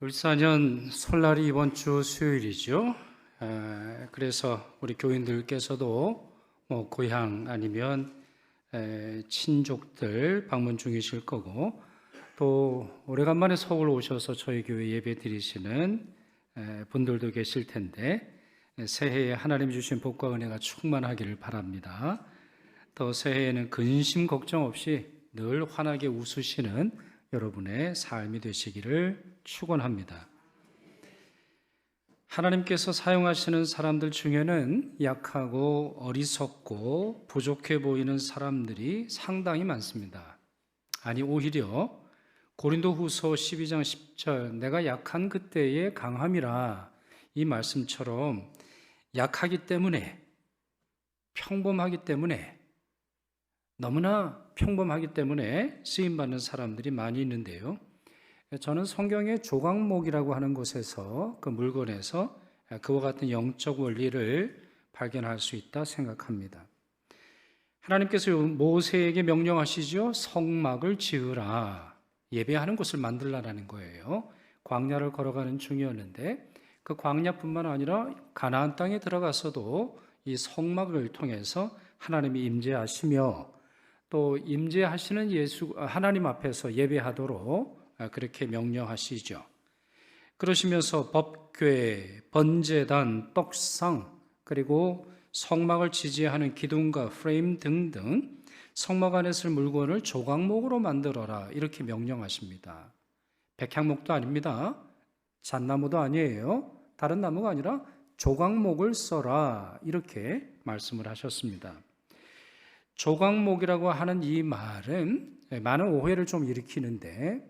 울산현 설날이 이번 주 수요일이죠. 그래서 우리 교인들께서도 고향 아니면 친족들 방문 중이실 거고, 또 오래간만에 서울 오셔서 저희 교회 예배 드리시는 분들도 계실 텐데, 새해에 하나님 주신 복과 은혜가 충만하기를 바랍니다. 또 새해에는 근심 걱정 없이 늘 환하게 웃으시는 여러분의 삶이 되시기를 축원합니다. 하나님께서 사용하시는 사람들 중에는 약하고 어리석고 부족해 보이는 사람들이 상당히 많습니다. 아니, 오히려 고린도후서 12장 10절 내가 약한 그때의 강함이라, 이 말씀처럼 약하기 때문에, 평범하기 때문에, 너무나 평범하기 때문에 쓰임받는 사람들이 많이 있는데요, 저는 성경의 조각목이라고 하는 곳에서, 그 물건에서 그와 같은 영적 원리를 발견할 수 있다 생각합니다. 하나님께서 모세에게 명령하시죠. 성막을 지으라, 예배하는 곳을 만들라는 거예요. 광야를 걸어가는 중이었는데, 그 광야뿐만 아니라 가나안 땅에 들어가서도 이 성막을 통해서 하나님이 임재하시며, 또 임재하시는 하나님 앞에서 예배하도록 그렇게 명령하시죠. 그러시면서 법궤, 번제단, 떡상, 그리고 성막을 지지하는 기둥과 프레임 등등 성막 안에 쓸 물건을 조각목으로 만들어라, 이렇게 명령하십니다. 백향목도 아닙니다. 잣나무도 아니에요. 다른 나무가 아니라 조각목을 써라, 이렇게 말씀을 하셨습니다. 조각목이라고 하는 이 말은 많은 오해를 좀 일으키는데,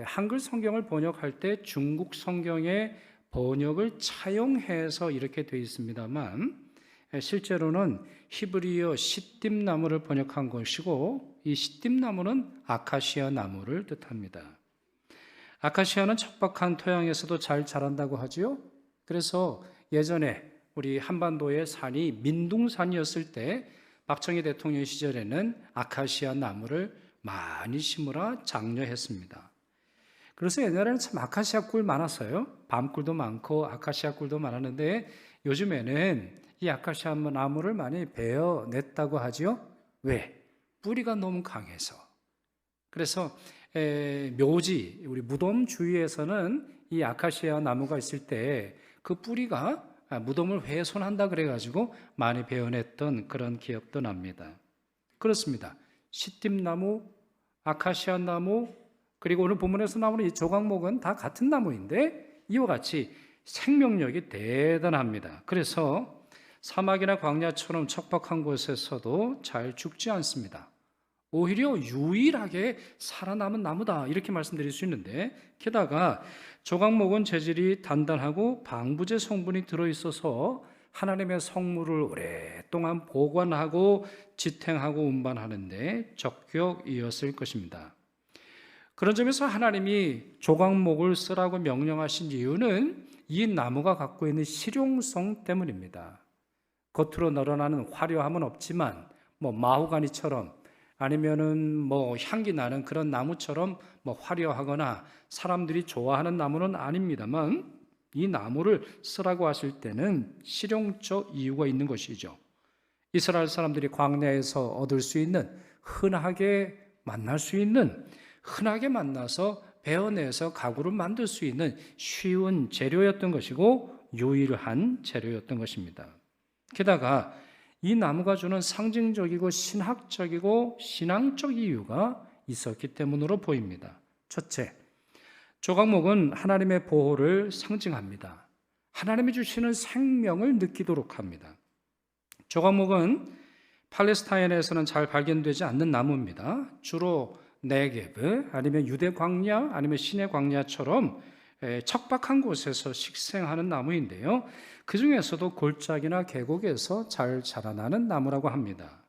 한글 성경을 번역할 때 중국 성경의 번역을 차용해서 이렇게 되어 있습니다만, 실제로는 히브리어 시띠나무를 번역한 것이고, 이 시띠나무는 아카시아 나무를 뜻합니다. 아카시아는 척박한 토양에서도 잘 자란다고 하지요. 그래서 예전에 우리 한반도의 산이 민둥산이었을 때 박정희 대통령 시절에는 아카시아 나무를 많이 심으라 장려했습니다. 그래서 옛날에는 참 아카시아 꿀 많았어요. 밤꿀도 많고 아카시아 꿀도 많았는데, 요즘에는 이 아카시아 나무를 많이 베어냈다고 하죠. 왜? 뿌리가 너무 강해서. 그래서 묘지, 우리 무덤 주위에서는 이 아카시아 나무가 있을 때 그 뿌리가 무덤을 훼손한다 그래가지고 많이 베어냈던 그런 기억도 납니다. 그렇습니다. 시띠나무, 아카시아 나무, 그리고 오늘 본문에서 나오는 이 조각목은 다 같은 나무인데, 이와 같이 생명력이 대단합니다. 그래서 사막이나 광야처럼 척박한 곳에서도 잘 죽지 않습니다. 오히려 유일하게 살아남은 나무다, 이렇게 말씀드릴 수 있는데, 게다가 조각목은 재질이 단단하고 방부제 성분이 들어있어서 하나님의 성물을 오랫동안 보관하고 지탱하고 운반하는데 적격이었을 것입니다. 그런 점에서 하나님이 조각목을 쓰라고 명령하신 이유는 이 나무가 갖고 있는 실용성 때문입니다. 겉으로 늘어나는 화려함은 없지만, 마호가니처럼 아니면은 향기 나는 그런 나무처럼 화려하거나 사람들이 좋아하는 나무는 아닙니다만, 이 나무를 쓰라고 하실 때는 실용적 이유가 있는 것이죠. 이스라엘 사람들이 광야에서 얻을 수 있는, 흔하게 만날 수 있는, 흔하게 만나서 베어내서 가구를 만들 수 있는 쉬운 재료였던 것이고, 유일한 재료였던 것입니다. 게다가 이 나무가 주는 상징적이고 신학적이고 신앙적 이유가 있었기 때문으로 보입니다. 첫째, 조각목은 하나님의 보호를 상징합니다. 하나님이 주시는 생명을 느끼도록 합니다. 조각목은 팔레스타인에서는 잘 발견되지 않는 나무입니다. 주로 네게브, 아니면 유대 광야, 아니면 시내 광야처럼 척박한 곳에서 식생하는 나무인데요, 그 중에서도 골짜기나 계곡에서 잘 자라나는 나무라고 합니다.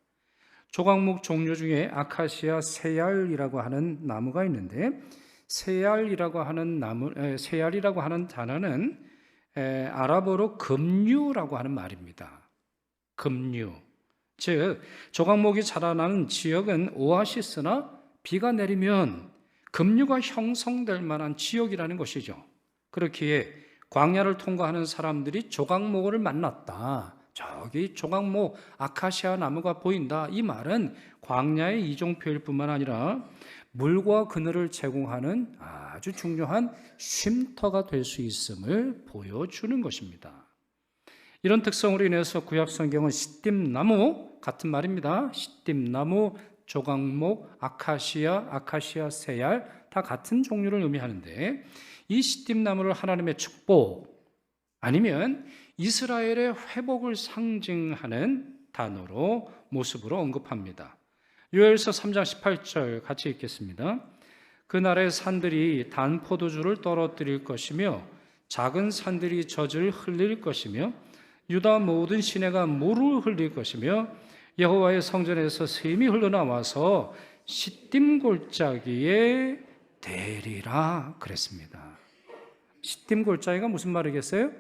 조각목 종류 중에 아카시아 세알이라고 하는 나무가 있는데, 세알이라고 하는 단어는 아랍어로 금류라고 하는 말입니다. 금류, 즉 조각목이 자라나는 지역은 오아시스나 비가 내리면 급류가 형성될 만한 지역이라는 것이죠. 그렇기에 광야를 통과하는 사람들이 조각목을 만났다. 저기 조각목 아카시아 나무가 보인다. 이 말은 광야의 이종표일 뿐만 아니라 물과 그늘을 제공하는 아주 중요한 쉼터가 될 수 있음을 보여주는 것입니다. 이런 특성으로 인해서 구약 성경은 시띠나무 같은 말입니다. 시띠나무, 조각목, 아카시아 세알 다 같은 종류를 의미하는데 이 시띠나무를 하나님의 축복 아니면 이스라엘의 회복을 상징하는 단어로 모습으로 언급합니다. 요엘서 3장 18절 같이 읽겠습니다. 그날의 산들이 단 포도주를 떨어뜨릴 것이며 작은 산들이 젖을 흘릴 것이며 유다 모든 시내가 물을 흘릴 것이며 여호와의 성전에서 샘이 흘러나와서 시딤 골짜기에 되리라 그랬습니다. 시딤 골짜기가 무슨 말이겠어요?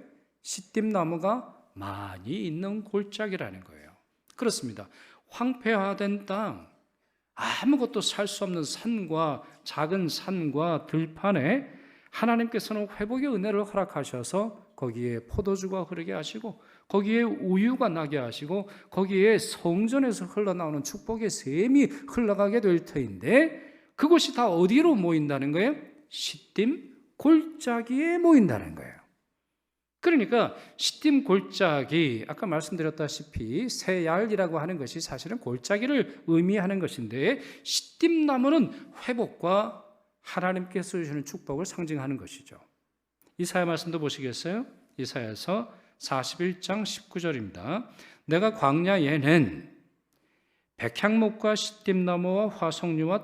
시딤 나무가 많이 있는 골짜기라는 거예요. 그렇습니다. 황폐화된 땅, 아무것도 살 수 없는 산과 작은 산과 들판에 하나님께서는 회복의 은혜를 허락하셔서 거기에 포도주가 흐르게 하시고 거기에 우유가 나게 하시고 거기에 성전에서 흘러나오는 축복의 샘이 흘러가게 될 터인데 그것이 다 어디로 모인다는 거예요? 시딤 골짜기에 모인다는 거예요. 그러니까 시딤 골짜기, 아까 말씀드렸다시피 세얄이라고 하는 것이 사실은 골짜기를 의미하는 것인데 시딤 나무는 회복과 하나님께서 주시는 축복을 상징하는 것이죠. 이사야 말씀도 보시겠어요? 이사야서 41장 19절입니다. 내가 광야에는 백향목과 시딤나무와 화석류와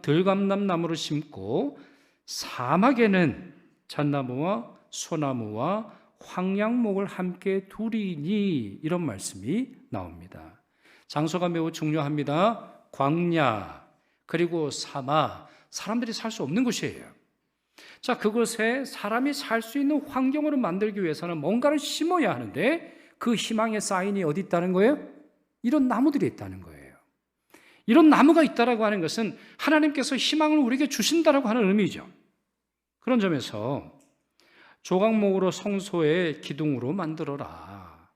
들감람나무를 심고 사막에는 잣나무와 소나무와 황량목을 함께 두리니 이런 말씀이 나옵니다. 장소가 매우 중요합니다. 광야 그리고 사막, 사람들이 살 수 없는 곳이에요. 자, 그곳에 사람이 살 수 있는 환경으로 만들기 위해서는 뭔가를 심어야 하는데 그 희망의 사인이 어디 있다는 거예요? 이런 나무들이 있다는 거예요. 이런 나무가 있다라고 하는 것은 하나님께서 희망을 우리에게 주신다라고 하는 의미죠. 그런 점에서 조각목으로 성소의 기둥으로 만들어라.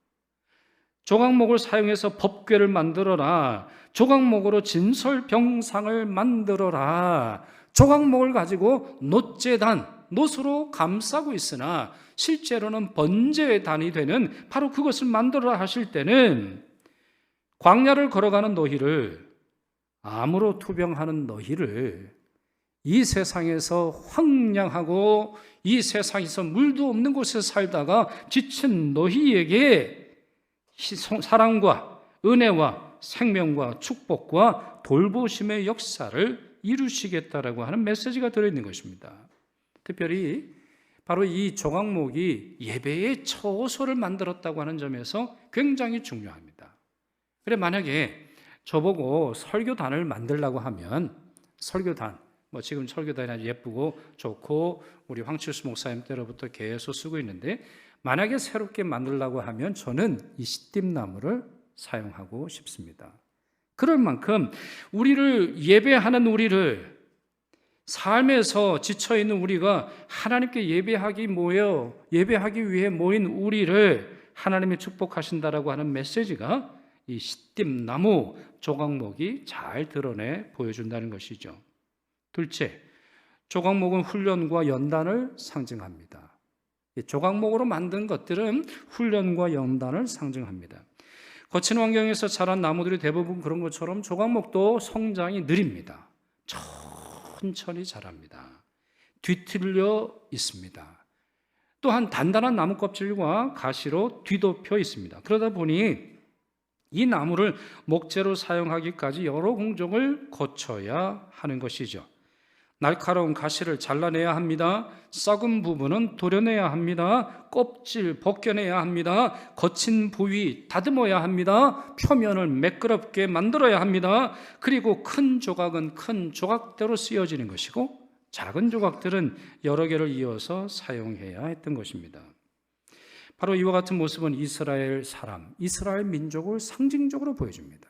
조각목을 사용해서 법궤를 만들어라. 조각목으로 진설병상을 만들어라. 조각목을 가지고 놋재단, 놋으로 감싸고 있으나 실제로는 번제단이 되는 바로 그것을 만들어라 하실 때는 광야를 걸어가는 너희를, 암으로 투병하는 너희를 이 세상에서 황량하고 이 세상에서 물도 없는 곳에 살다가 지친 너희에게 사랑과 은혜와 생명과 축복과 돌보심의 역사를 이루시겠다라고 하는 메시지가 들어있는 것입니다. 특별히 바로 이 조각목이 예배의 처소를 만들었다고 하는 점에서 굉장히 중요합니다. 그래 만약에 저보고 설교단을 만들라고 하면 설교단, 지금 설교단이 아주 예쁘고 좋고 우리 황칠수 목사님 때로부터 계속 쓰고 있는데 만약에 새롭게 만들려고 하면 저는 이 시딤나무를 사용하고 싶습니다. 그럴 만큼 우리를 예배하는 우리를 삶에서 지쳐있는 우리가 하나님께 예배하기 위해 모인 우리를 하나님이 축복하신다라고 하는 메시지가 이 시딤나무 조각목이 잘 드러내 보여준다는 것이죠. 둘째, 조각목은 훈련과 연단을 상징합니다. 조각목으로 만든 것들은 훈련과 연단을 상징합니다. 거친 환경에서 자란 나무들이 대부분 그런 것처럼 조각목도 성장이 느립니다. 천천히 자랍니다. 뒤틀려 있습니다. 또한 단단한 나무 껍질과 가시로 뒤덮여 있습니다. 그러다 보니 이 나무를 목재로 사용하기까지 여러 공정을 거쳐야 하는 것이죠. 날카로운 가시를 잘라내야 합니다. 썩은 부분은 도려내야 합니다. 껍질 벗겨내야 합니다. 거친 부위 다듬어야 합니다. 표면을 매끄럽게 만들어야 합니다. 그리고 큰 조각은 큰 조각대로 쓰여지는 것이고 작은 조각들은 여러 개를 이어서 사용해야 했던 것입니다. 바로 이와 같은 모습은 이스라엘 사람, 이스라엘 민족을 상징적으로 보여줍니다.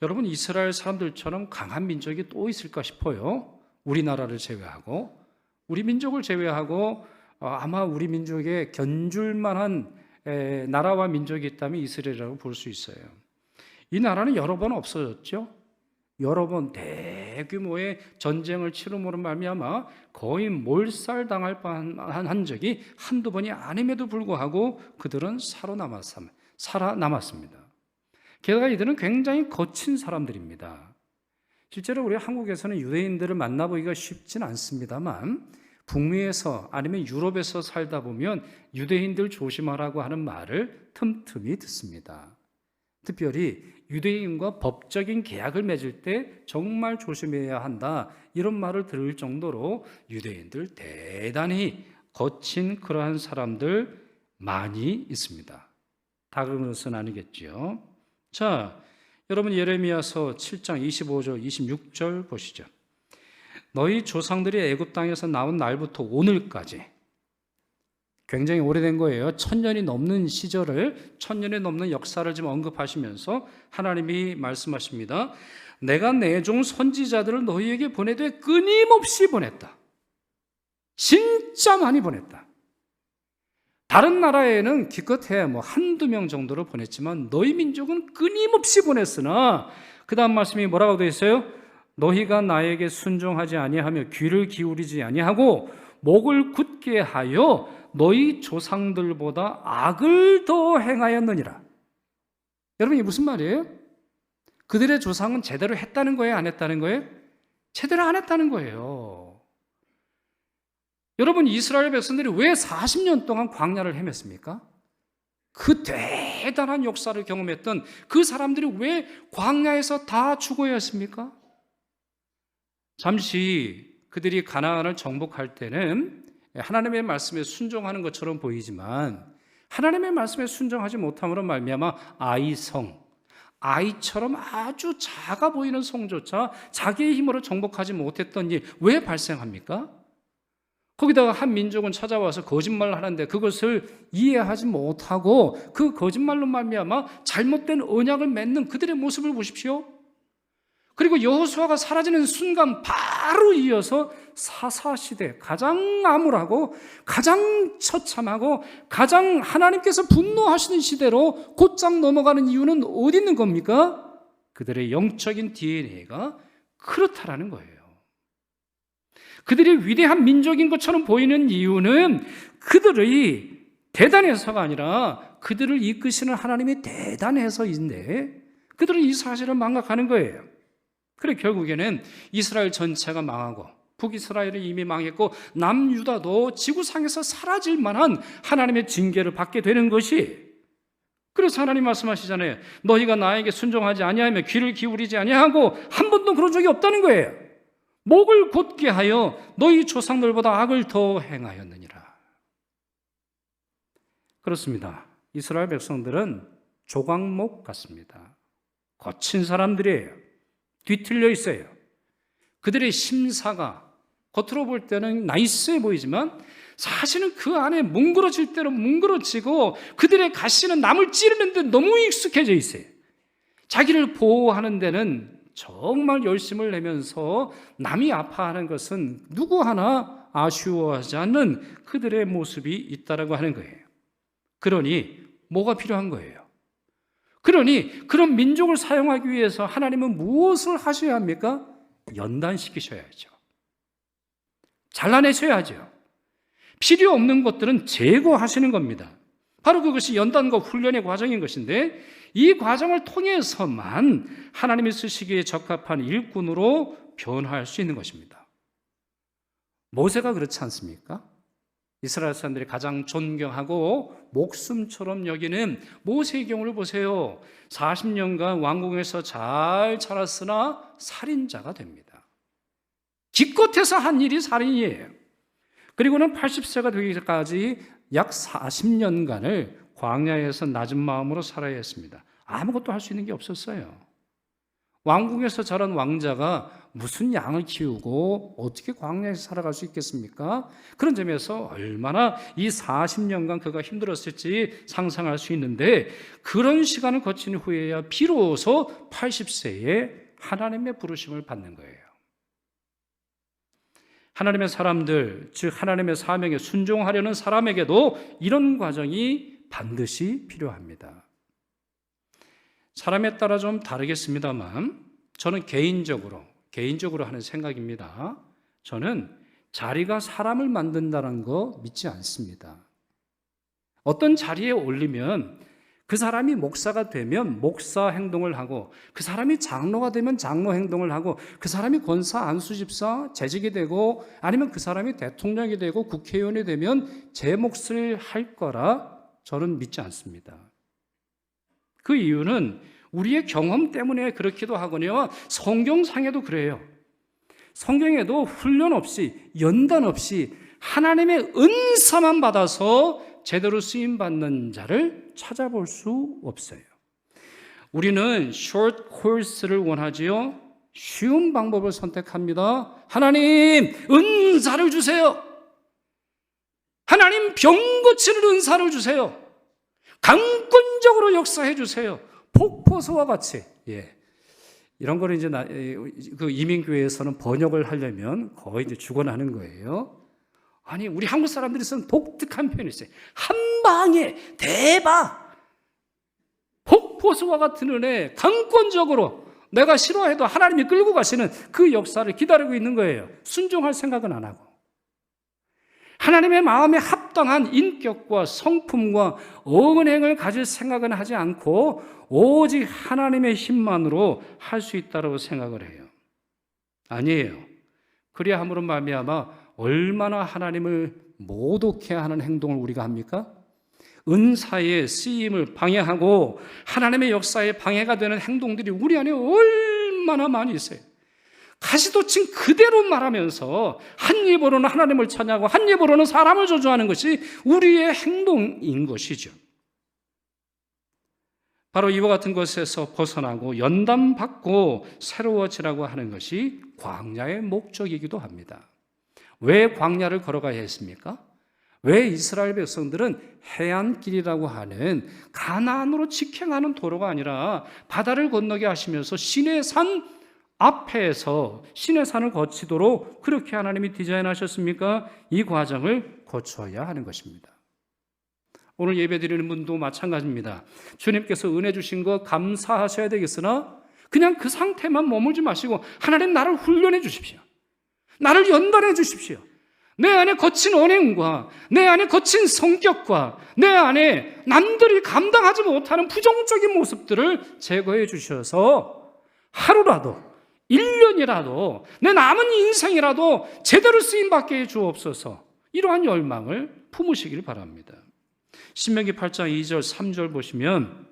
여러분, 이스라엘 사람들처럼 강한 민족이 또 있을까 싶어요. 우리나라를 제외하고 우리 민족을 제외하고 아마 우리 민족에 견줄 만한 나라와 민족이 있다면 이스라엘이라고 볼 수 있어요. 이 나라는 여러 번 없어졌죠. 여러 번 대규모의 전쟁을 치rum으로 말미암아 거의 몰살당할 뻔한 적이 한두 번이 아님에도 불구하고 그들은 살아남았습니다. 게다가 이들은 굉장히 거친 사람들입니다. 실제로 우리 한국에서는 유대인들을 만나보기가 쉽진 않습니다만 북미에서 아니면 유럽에서 살다 보면 유대인들 조심하라고 하는 말을 틈틈이 듣습니다. 특별히 유대인과 법적인 계약을 맺을 때 정말 조심해야 한다, 이런 말을 들을 정도로 유대인들 대단히 거친 그러한 사람들 많이 있습니다. 다 그런 것은 아니겠죠. 자, 여러분 예레미야서 7장 25절 26절 보시죠. 너희 조상들이 애굽 땅에서 나온 날부터 오늘까지, 굉장히 오래된 거예요. 1000년이 넘는 시절을, 1000년이 넘는 역사를 지금 언급하시면서 하나님이 말씀하십니다. 내가 내 종 선지자들을 너희에게 보내되 끊임없이 보냈다. 진짜 많이 보냈다. 다른 나라에는 기껏해야 한두 명 정도로 보냈지만 너희 민족은 끊임없이 보냈으나, 그 다음 말씀이 뭐라고 되어 있어요? 너희가 나에게 순종하지 아니하며 귀를 기울이지 아니하고 목을 굳게 하여 너희 조상들보다 악을 더 행하였느니라. 여러분, 이게 무슨 말이에요? 그들의 조상은 제대로 했다는 거예요? 안 했다는 거예요? 제대로 안 했다는 거예요. 여러분, 이스라엘 백성들이 왜 40년 동안 광야를 헤맸습니까? 그 대단한 역사를 경험했던 그 사람들이 왜 광야에서 다 죽어야 했습니까? 잠시 그들이 가나안을 정복할 때는 하나님의 말씀에 순종하는 것처럼 보이지만 하나님의 말씀에 순종하지 못함으로 말미암아 아이처럼 아주 작아 보이는 성조차 자기의 힘으로 정복하지 못했던 일 왜 발생합니까? 거기다가 한 민족은 찾아와서 거짓말을 하는데 그것을 이해하지 못하고 그 거짓말로 말미암아 잘못된 언약을 맺는 그들의 모습을 보십시오. 그리고 여호수아가 사라지는 순간 바로 이어서 사사시대, 가장 암울하고 가장 처참하고 가장 하나님께서 분노하시는 시대로 곧장 넘어가는 이유는 어디 있는 겁니까? 그들의 영적인 DNA가 그렇다라는 거예요. 그들이 위대한 민족인 것처럼 보이는 이유는 그들이 대단해서가 아니라 그들을 이끄시는 하나님이 대단해서인데 그들은 이 사실을 망각하는 거예요. 그래 결국에는 이스라엘 전체가 망하고 북이스라엘이 이미 망했고 남유다도 지구상에서 사라질 만한 하나님의 징계를 받게 되는 것이, 그래서 하나님 말씀하시잖아요. 너희가 나에게 순종하지 아니하며 귀를 기울이지 아니하고 한 번도 그런 적이 없다는 거예요. 목을 곧게 하여 너희 조상들보다 악을 더 행하였느니라. 그렇습니다. 이스라엘 백성들은 조각목 같습니다. 거친 사람들이에요. 뒤틀려 있어요. 그들의 심사가 겉으로 볼 때는 나이스해 보이지만 사실은 그 안에 뭉그러질 대로 뭉그러지고 그들의 가시는 남을 찌르는 데 너무 익숙해져 있어요. 자기를 보호하는 데는 정말 열심을 내면서 남이 아파하는 것은 누구 하나 아쉬워하지 않는 그들의 모습이 있다라고 하는 거예요. 그러니 뭐가 필요한 거예요? 그러니 그런 민족을 사용하기 위해서 하나님은 무엇을 하셔야 합니까? 연단시키셔야죠. 잘라내셔야죠. 필요 없는 것들은 제거하시는 겁니다. 바로 그것이 연단과 훈련의 과정인 것인데 이 과정을 통해서만 하나님이 쓰시기에 적합한 일꾼으로 변화할 수 있는 것입니다. 모세가 그렇지 않습니까? 이스라엘 사람들이 가장 존경하고 목숨처럼 여기는 모세의 경우를 보세요. 40년간 왕궁에서 잘 자랐으나 살인자가 됩니다. 기껏해서 한 일이 살인이에요. 그리고는 80세가 되기까지 약 40년간을 광야에서 낮은 마음으로 살아야 했습니다. 아무것도 할 수 있는 게 없었어요. 왕궁에서 자란 왕자가 무슨 양을 키우고 어떻게 광야에서 살아갈 수 있겠습니까? 그런 점에서 얼마나 이 40년간 그가 힘들었을지 상상할 수 있는데 그런 시간을 거친 후에야 비로소 80세에 하나님의 부르심을 받는 거예요. 하나님의 사람들, 즉 하나님의 사명에 순종하려는 사람에게도 이런 과정이 반드시 필요합니다. 사람에 따라 좀 다르겠습니다만 저는 개인적으로 하는 생각입니다. 저는 자리가 사람을 만든다는 거 믿지 않습니다. 어떤 자리에 올리면 그 사람이 목사가 되면 목사 행동을 하고, 그 사람이 장로가 되면 장로 행동을 하고, 그 사람이 권사, 안수집사, 재직이 되고, 아니면 그 사람이 대통령이 되고 국회의원이 되면 제 몫을 할 거라 저는 믿지 않습니다. 그 이유는 우리의 경험 때문에 그렇기도 하거니와 성경상에도 그래요. 성경에도 훈련 없이, 연단 없이 하나님의 은사만 받아서 제대로 쓰임받는 자를 찾아볼 수 없어요. 우리는 short course를 원하지요. 쉬운 방법을 선택합니다. 하나님, 은사를 주세요. 하나님, 병 고치는 은사를 주세요. 강권적으로 역사해 주세요. 폭포수와 같이. 이런 거를 이제 그 이민교회에서는 번역을 하려면 거의 이제 죽어나는 거예요. 아니, 우리 한국 사람들이 쓰는 독특한 표현이 있어요. 한 방에 대박! 폭포수와 같은 은혜, 강권적으로 내가 싫어해도 하나님이 끌고 가시는 그 역사를 기다리고 있는 거예요. 순종할 생각은 안 하고. 하나님의 마음에 합당한 인격과 성품과 언행을 가질 생각은 하지 않고 오직 하나님의 힘만으로 할 수 있다고 생각을 해요. 아니에요. 그래야 함으로 말미암아 얼마나 하나님을 모독해 하는 행동을 우리가 합니까? 은사의 쓰임을 방해하고 하나님의 역사에 방해가 되는 행동들이 우리 안에 얼마나 많이 있어요. 가시돋친 그대로 말하면서 한 입으로는 하나님을 찬양하고 한 입으로는 사람을 저주하는 것이 우리의 행동인 것이죠. 바로 이와 같은 것에서 벗어나고 연단받고 새로워지라고 하는 것이 광야의 목적이기도 합니다. 왜 광야를 걸어가야 했습니까? 왜 이스라엘 백성들은 해안길이라고 하는 가나안으로 직행하는 도로가 아니라 바다를 건너게 하시면서 신의 산 앞에서 신의 산을 거치도록 그렇게 하나님이 디자인하셨습니까? 이 과정을 거쳐야 하는 것입니다. 오늘 예배드리는 분도 마찬가지입니다. 주님께서 은혜 주신 거 감사하셔야 되겠으나 그냥 그 상태만 머물지 마시고 하나님, 나를 훈련해 주십시오. 나를 연단해 주십시오. 내 안에 거친 언행과 내 안에 거친 성격과 내 안에 남들이 감당하지 못하는 부정적인 모습들을 제거해 주셔서 하루라도 1년이라도 내 남은 인생이라도 제대로 쓰임받게 해 주옵소서. 이러한 열망을 품으시길 바랍니다. 신명기 8장 2절 3절 보시면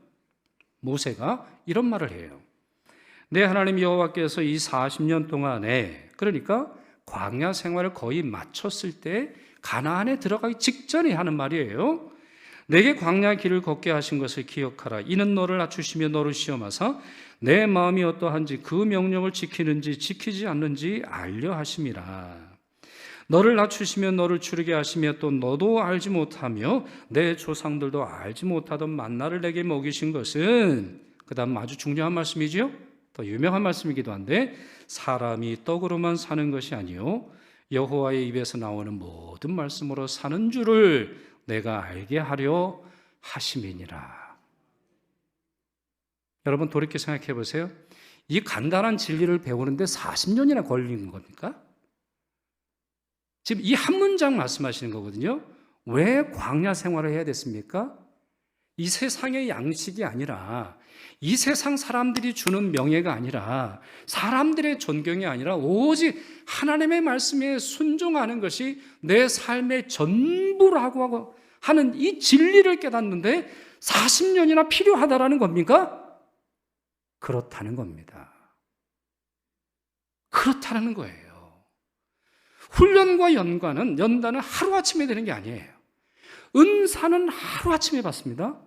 모세가 이런 말을 해요. 내 하나님 여호와께서 이 40년 동안에, 그러니까 광야 생활을 거의 마쳤을 때 가나안에 들어가기 직전에 하는 말이에요. 내게 광야 길을 걷게 하신 것을 기억하라. 이는 너를 낮추시며 너를 시험하사 내 마음이 어떠한지 그 명령을 지키는지 지키지 않는지 알려 하심이라. 너를 낮추시며 너를 추르게 하시며 또 너도 알지 못하며 내 조상들도 알지 못하던 만나를 내게 먹이신 것은, 그 다음 아주 중요한 말씀이지요. 더 유명한 말씀이기도 한데, 사람이 떡으로만 사는 것이 아니요 여호와의 입에서 나오는 모든 말씀으로 사는 줄을 내가 알게 하려 하심이니라. 여러분 돌이켜 생각해 보세요. 이 간단한 진리를 배우는데 40년이나 걸린 겁니까? 지금 이 한 문장 말씀하시는 거거든요. 왜 광야 생활을 해야 됐습니까? 이 세상의 양식이 아니라, 이 세상 사람들이 주는 명예가 아니라, 사람들의 존경이 아니라 오직 하나님의 말씀에 순종하는 것이 내 삶의 전부라고 하는 이 진리를 깨닫는데 40년이나 필요하다라는 겁니까? 그렇다는 겁니다. 그렇다는 거예요. 훈련과 연단은 하루아침에 되는 게 아니에요. 은사는 하루아침에 받습니다.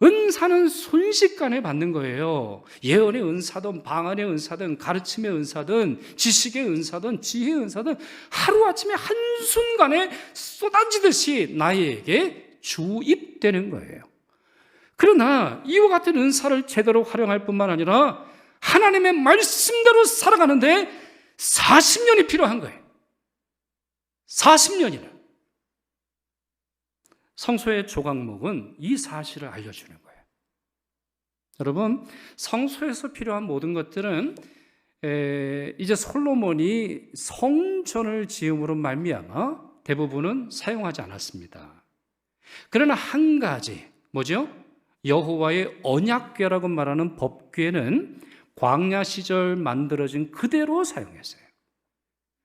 은사는 순식간에 받는 거예요. 예언의 은사든 방언의 은사든 가르침의 은사든 지식의 은사든 지혜의 은사든 하루아침에 한순간에 쏟아지듯이 나에게 주입되는 거예요. 그러나 이와 같은 은사를 제대로 활용할 뿐만 아니라 하나님의 말씀대로 살아가는데 40년이 필요한 거예요. 40년이나. 성소의 조각목은 이 사실을 알려주는 거예요. 여러분, 성소에서 필요한 모든 것들은 이제 솔로몬이 성전을 지음으로 말미암아 대부분은 사용하지 않았습니다. 그러나 한 가지, 뭐죠? 여호와의 언약궤라고 말하는 법궤는 광야 시절 만들어진 그대로 사용했어요.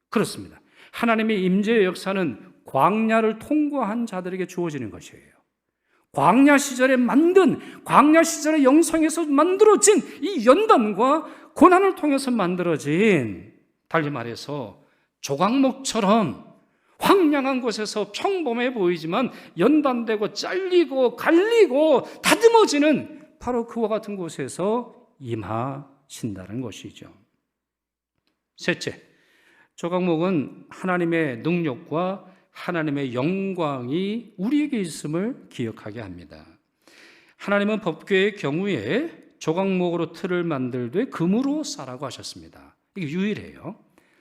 그렇습니다. 하나님의 임재의 역사는 광야를 통과한 자들에게 주어지는 것이에요. 광야 시절에 광야 시절의 영성에서 만들어진 이 연단과 고난을 통해서 만들어진, 달리 말해서 조각목처럼 황량한 곳에서 평범해 보이지만 연단되고 잘리고 갈리고 다듬어지는 바로 그와 같은 곳에서 임하신다는 것이죠. 셋째, 조각목은 하나님의 능력과 하나님의 영광이 우리에게 있음을 기억하게 합니다. 하나님은 법궤의 경우에 조각목으로 틀을 만들되 금으로 싸라고 하셨습니다. 이게 유일해요.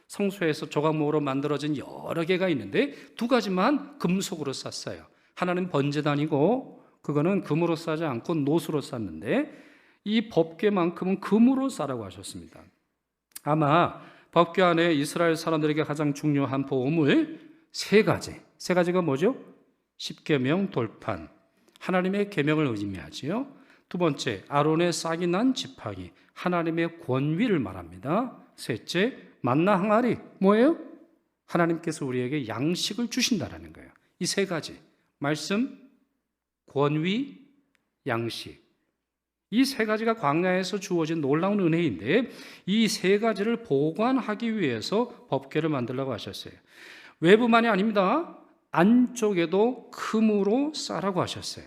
성소에서 조각목으로 만들어진 여러 개가 있는데 두 가지만 금속으로 쌌어요. 하나는 번제단이고 그거는 금으로 싸지 않고 노수로 쌌는데 이 법궤만큼은 금으로 싸라고 하셨습니다. 아마 법궤 안에 이스라엘 사람들에게 가장 중요한 보호물 세 가지가 뭐죠? 십계명 돌판, 하나님의 계명을 의미하지요. 두 번째, 아론의 싹이 난 지팡이, 하나님의 권위를 말합니다. 셋째, 만나 항아리, 뭐예요? 하나님께서 우리에게 양식을 주신다라는 거예요. 이 세 가지, 말씀, 권위, 양식, 이 세 가지가 광야에서 주어진 놀라운 은혜인데 이 세 가지를 보관하기 위해서 법궤를 만들라고 하셨어요. 외부만이 아닙니다. 안쪽에도 금으로 싸라고 하셨어요.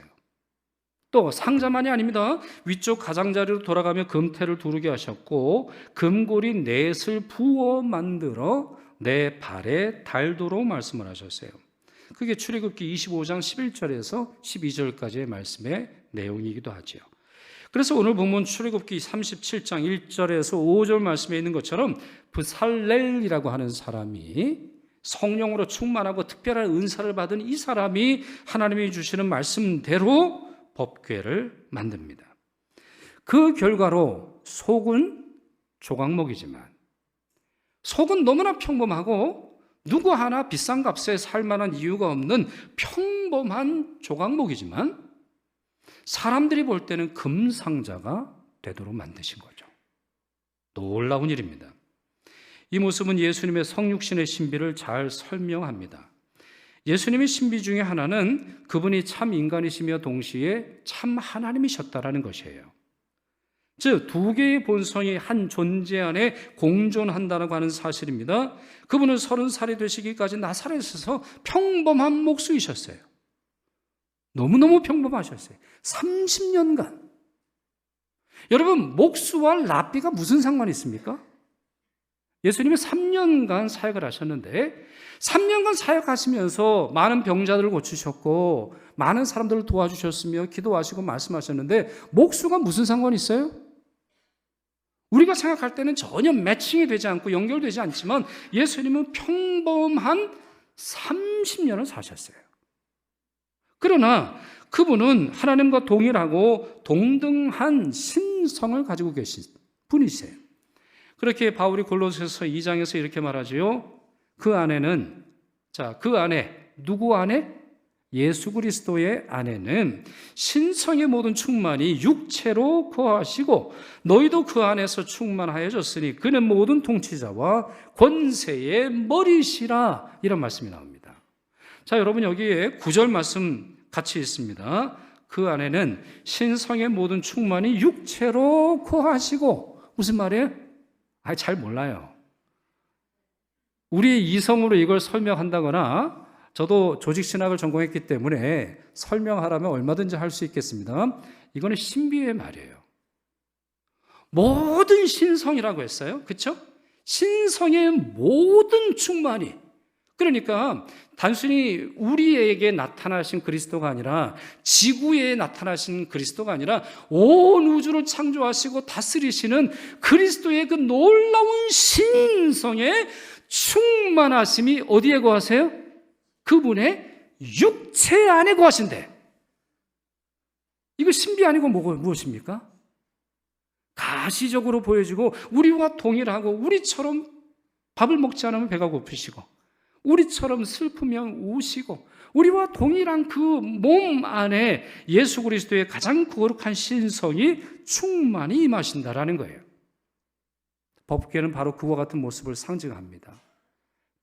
또 상자만이 아닙니다. 위쪽 가장자리로 돌아가며 금태를 두르게 하셨고 금고리 넷을 부어 만들어 내 발에 달도록 말씀을 하셨어요. 그게 출애굽기 25장 11절에서 12절까지의 말씀의 내용이기도 하죠. 그래서 오늘 본문 출애굽기 37장 1절에서 5절 말씀에 있는 것처럼 브살렐이라고 하는 사람이 성령으로 충만하고 특별한 은사를 받은 이 사람이 하나님이 주시는 말씀대로 법궤를 만듭니다. 그 결과로 속은 조각목이지만 속은 너무나 평범하고 누구 하나 비싼 값에 살 만한 이유가 없는 평범한 조각목이지만 사람들이 볼 때는 금상자가 되도록 만드신 거죠. 놀라운 일입니다. 이 모습은 예수님의 성육신의 신비를 잘 설명합니다. 예수님의 신비 중에 하나는 그분이 참 인간이시며 동시에 참 하나님이셨다라는 것이에요. 즉, 두 개의 본성이 한 존재 안에 공존한다고 하는 사실입니다. 그분은 30살이 되시기까지 나사렛에서 평범한 목수이셨어요. 너무너무 평범하셨어요. 30년간. 여러분, 목수와 랍비가 무슨 상관이 있습니까? 예수님이 3년간 사역을 하셨는데 3년간 사역하시면서 많은 병자들을 고치셨고 많은 사람들을 도와주셨으며 기도하시고 말씀하셨는데 목수가 무슨 상관이 있어요? 우리가 생각할 때는 전혀 매칭이 되지 않고 연결되지 않지만 예수님은 평범한 30년을 사셨어요. 그러나 그분은 하나님과 동일하고 동등한 신성을 가지고 계신 분이세요. 그렇게 바울이 골로새서 2장에서 이렇게 말하지요. 그 안에는, 그 안에, 누구 안에? 예수 그리스도의 안에는 신성의 모든 충만이 육체로 거하시고 너희도 그 안에서 충만하여졌으니 그는 모든 통치자와 권세의 머리시라. 이런 말씀이 나옵니다. 자, 여러분 여기에 9절 말씀 같이 있습니다. 그 안에는 신성의 모든 충만이 육체로 거하시고, 무슨 말이에요? 잘 몰라요. 우리의 이성으로 이걸 설명한다거나, 저도 조직신학을 전공했기 때문에 설명하라면 얼마든지 할 수 있겠습니다. 이거는 신비의 말이에요. 모든 신성이라고 했어요. 그렇죠? 신성의 모든 충만이, 그러니까 단순히 우리에게 나타나신 그리스도가 아니라 지구에 나타나신 그리스도가 아니라 온 우주를 창조하시고 다스리시는 그리스도의 그 놀라운 신성의 충만하심이 어디에 거하세요? 그분의 육체 안에 거하신대. 이거 신비 아니고 무엇입니까? 가시적으로 보여지고 우리와 동일하고 우리처럼 밥을 먹지 않으면 배가 고프시고 우리처럼 슬프면 우시고 우리와 동일한 그 몸 안에 예수 그리스도의 가장 거룩한 신성이 충만히 임하신다라는 거예요. 법궤는 바로 그와 같은 모습을 상징합니다.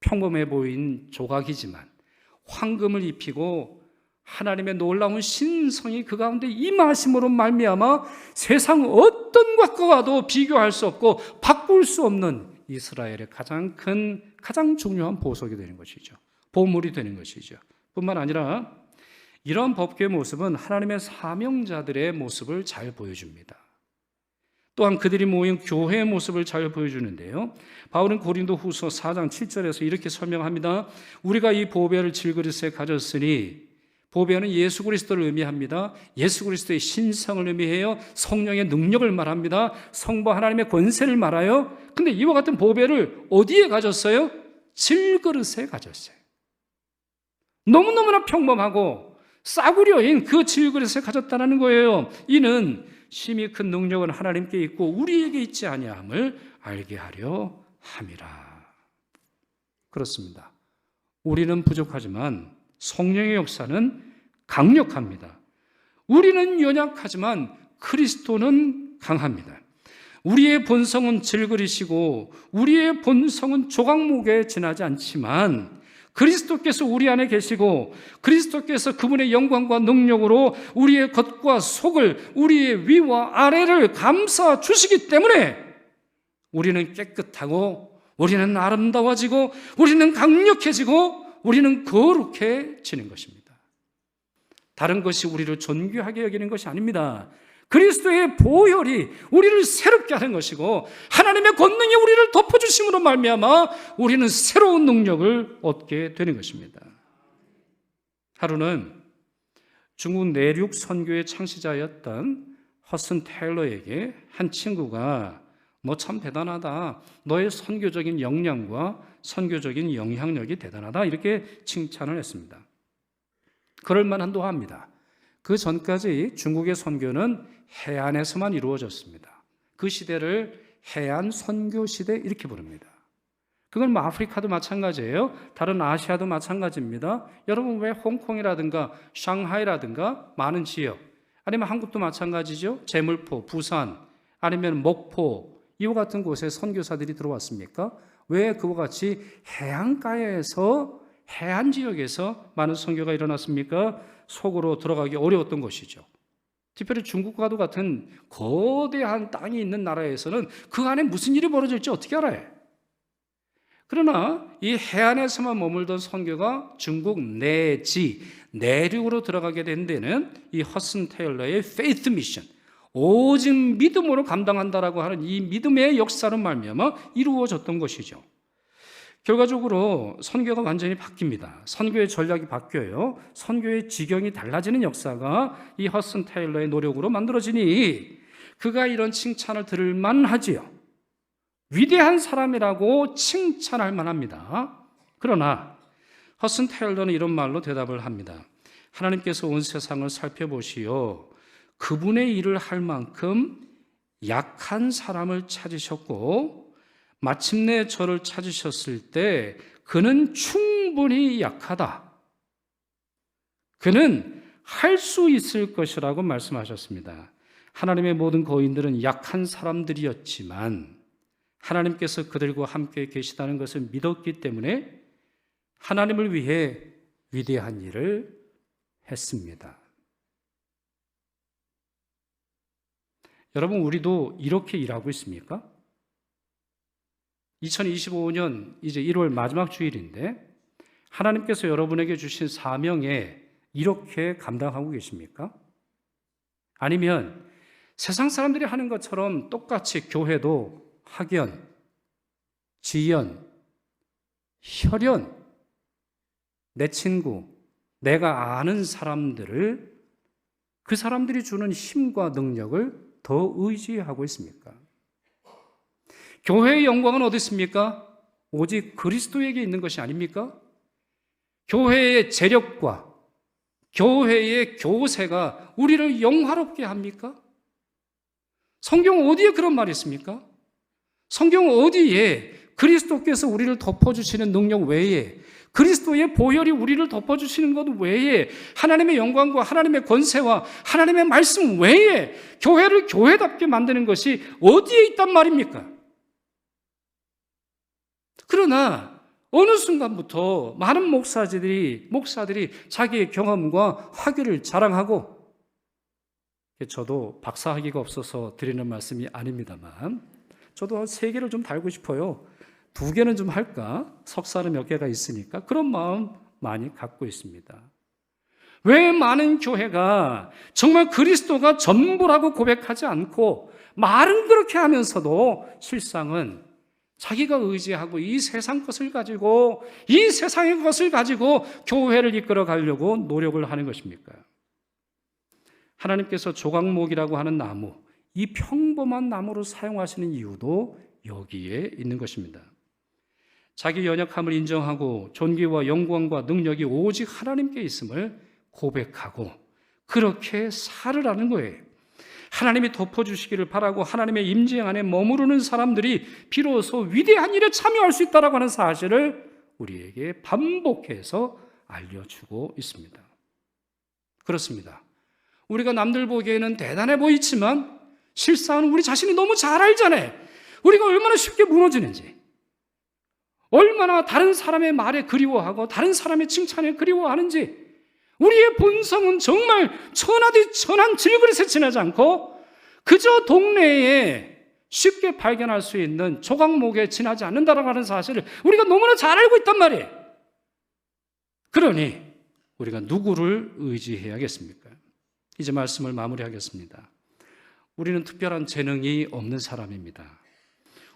평범해 보인 조각이지만 황금을 입히고 하나님의 놀라운 신성이 그 가운데 임하심으로 말미암아 세상 어떤 것과도 비교할 수 없고 바꿀 수 없는 이스라엘의 가장 큰, 가장 중요한 보석이 되는 것이죠. 보물이 되는 것이죠. 뿐만 아니라 이런 법궤의 모습은 하나님의 사명자들의 모습을 잘 보여줍니다. 또한 그들이 모인 교회의 모습을 잘 보여주는데요. 바울은 고린도후서 4장 7절에서 이렇게 설명합니다. 우리가 이 보배를 질그릇에 가졌으니, 보배는 예수 그리스도를 의미합니다. 예수 그리스도의 신성을 의미해요. 성령의 능력을 말합니다. 성부 하나님의 권세를 말아요. 근데 이와 같은 보배를 어디에 가졌어요? 질그릇에 가졌어요. 너무너무나 평범하고 싸구려인 그 질그릇에 가졌다는 거예요. 이는 심히 큰 능력은 하나님께 있고 우리에게 있지 아니함을 알게 하려 함이라. 그렇습니다. 우리는 부족하지만 성령의 역사는 강력합니다. 우리는 연약하지만 그리스도는 강합니다. 우리의 본성은 질그릇이고 우리의 본성은 조각목에 지나지 않지만 그리스도께서 우리 안에 계시고 그리스도께서 그분의 영광과 능력으로 우리의 겉과 속을, 우리의 위와 아래를 감싸 주시기 때문에 우리는 깨끗하고 우리는 아름다워지고 우리는 강력해지고 우리는 거룩해지는 것입니다. 다른 것이 우리를 존귀하게 여기는 것이 아닙니다. 그리스도의 보혈이 우리를 새롭게 하는 것이고 하나님의 권능이 우리를 덮어주심으로 말미암아 우리는 새로운 능력을 얻게 되는 것입니다. 하루는 중국 내륙 선교의 창시자였던 허슨 테일러에게 한 친구가 너 참 대단하다. 너의 선교적인 역량과 선교적인 영향력이 대단하다. 이렇게 칭찬을 했습니다. 그럴 만한도 합니다. 그 전까지 중국의 선교는 해안에서만 이루어졌습니다. 그 시대를 해안 선교 시대 이렇게 부릅니다. 그건 뭐 아프리카도 마찬가지예요. 다른 아시아도 마찬가지입니다. 여러분 왜 홍콩이라든가 상하이라든가 많은 지역, 아니면 한국도 마찬가지죠. 제물포, 부산, 아니면 목포 이와 같은 곳에 선교사들이 들어왔습니까? 왜 그와 같이 해안가에서 해안 지역에서 많은 선교가 일어났습니까? 속으로 들어가기 어려웠던 것이죠. 특별히 중국과도 같은 거대한 땅이 있는 나라에서는 그 안에 무슨 일이 벌어질지 어떻게 알아요? 그러나 이 해안에서만 머물던 선교가 중국 내지 내륙으로 들어가게 된 데는 이 허슨 테일러의 페이스 미션, 오직 믿음으로 감당한다라고 하는 이 믿음의 역사로 말미암아 이루어졌던 것이죠. 결과적으로 선교가 완전히 바뀝니다. 선교의 전략이 바뀌어요. 선교의 지경이 달라지는 역사가 이 허슨 테일러의 노력으로 만들어지니 그가 이런 칭찬을 들을 만하지요. 위대한 사람이라고 칭찬할 만합니다. 그러나 허슨 테일러는 이런 말로 대답을 합니다. 하나님께서 온 세상을 살펴보시어 그분의 일을 할 만큼 약한 사람을 찾으셨고 마침내 저를 찾으셨을 때 그는 충분히 약하다. 그는 할 수 있을 것이라고 말씀하셨습니다. 하나님의 모든 거인들은 약한 사람들이었지만 하나님께서 그들과 함께 계시다는 것을 믿었기 때문에 하나님을 위해 위대한 일을 했습니다. 여러분, 우리도 이렇게 일하고 있습니까? 2025년 이제 1월 마지막 주일인데 하나님께서 여러분에게 주신 사명에 이렇게 감당하고 계십니까? 아니면 세상 사람들이 하는 것처럼 똑같이 교회도 학연, 지연, 혈연, 내 친구, 내가 아는 사람들을 그 사람들이 주는 힘과 능력을 더 의지하고 있습니까? 교회의 영광은 어디 있습니까? 오직 그리스도에게 있는 것이 아닙니까? 교회의 재력과 교회의 교세가 우리를 영화롭게 합니까? 성경 어디에 그런 말이 있습니까? 성경 어디에 그리스도께서 우리를 덮어주시는 능력 외에, 그리스도의 보혈이 우리를 덮어주시는 것 외에, 하나님의 영광과 하나님의 권세와 하나님의 말씀 외에 교회를 교회답게 만드는 것이 어디에 있단 말입니까? 그러나 어느 순간부터 많은 목사들이 자기의 경험과 학위를 자랑하고, 저도 박사 학위가 없어서 드리는 말씀이 아닙니다만 저도 한 3개를 좀 달고 싶어요. 2개는 좀 할까? 석사는 몇 개가 있으니까 그런 마음 많이 갖고 있습니다. 왜 많은 교회가 정말 그리스도가 전부라고 고백하지 않고 말은 그렇게 하면서도 실상은 자기가 의지하고 이 세상 것을 가지고, 이 세상의 것을 가지고 교회를 이끌어 가려고 노력을 하는 것입니까? 하나님께서 조각목이라고 하는 나무, 이 평범한 나무로 사용하시는 이유도 여기에 있는 것입니다. 자기 연약함을 인정하고 존귀와 영광과 능력이 오직 하나님께 있음을 고백하고 그렇게 살으라는 거예요. 하나님이 덮어주시기를 바라고 하나님의 임재 안에 머무르는 사람들이 비로소 위대한 일에 참여할 수 있다고 하는 사실을 우리에게 반복해서 알려주고 있습니다. 그렇습니다. 우리가 남들 보기에는 대단해 보이지만 실상은 우리 자신이 너무 잘 알잖아요. 우리가 얼마나 쉽게 무너지는지, 얼마나 다른 사람의 말에 그리워하고 다른 사람의 칭찬에 그리워하는지. 우리의 본성은 정말 천하디 천한 질그릇에 지나지 않고 그저 동네에 쉽게 발견할 수 있는 조각목에 지나지 않는다라고 하는 사실을 우리가 너무나 잘 알고 있단 말이에요. 그러니 우리가 누구를 의지해야겠습니까? 이제 말씀을 마무리하겠습니다. 우리는 특별한 재능이 없는 사람입니다.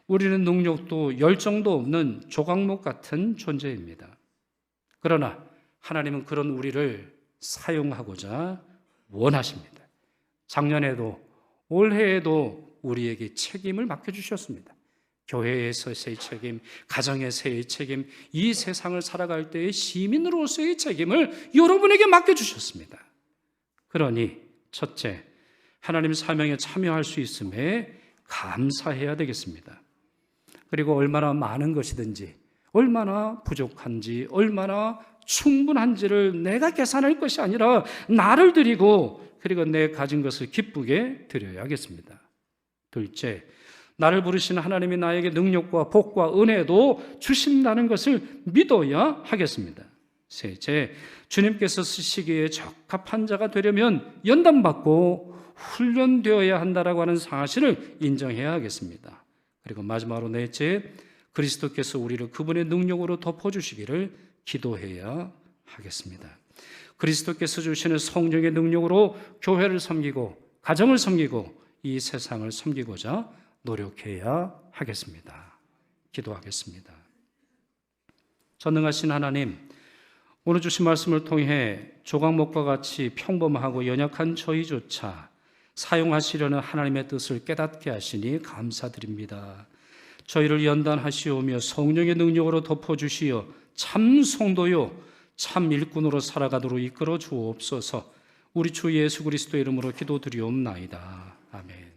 우리는 능력도 열정도 없는 조각목 같은 존재입니다. 그러나 하나님은 그런 우리를 사용하고자 원하십니다. 작년에도 올해에도 우리에게 책임을 맡겨주셨습니다. 교회에서의 책임, 가정에서의 책임, 이 세상을 살아갈 때의 시민으로서의 책임을 여러분에게 맡겨주셨습니다. 그러니 첫째, 하나님 사명에 참여할 수 있음에 감사해야 되겠습니다. 그리고 얼마나 많은 것이든지, 얼마나 부족한지, 얼마나 충분한지를 내가 계산할 것이 아니라 나를 드리고 그리고 내 가진 것을 기쁘게 드려야겠습니다. 둘째, 나를 부르신 하나님이 나에게 능력과 복과 은혜도 주신다는 것을 믿어야 하겠습니다. 셋째, 주님께서 쓰시기에 적합한 자가 되려면 연단받고 훈련되어야 한다라고 하는 사실을 인정해야 하겠습니다. 그리고 마지막으로 넷째, 그리스도께서 우리를 그분의 능력으로 덮어주시기를 기도해야 하겠습니다. 그리스도께서 주시는 성령의 능력으로 교회를 섬기고 가정을 섬기고 이 세상을 섬기고자 노력해야 하겠습니다. 기도하겠습니다. 전능하신 하나님, 오늘 주신 말씀을 통해 조각목과 같이 평범하고 연약한 저희조차 사용하시려는 하나님의 뜻을 깨닫게 하시니 감사드립니다. 저희를 연단하시오며 성령의 능력으로 덮어주시어 참 성도요 참 일꾼으로 살아가도록 이끌어 주옵소서. 우리 주 예수 그리스도의 이름으로 기도드리옵나이다. 아멘.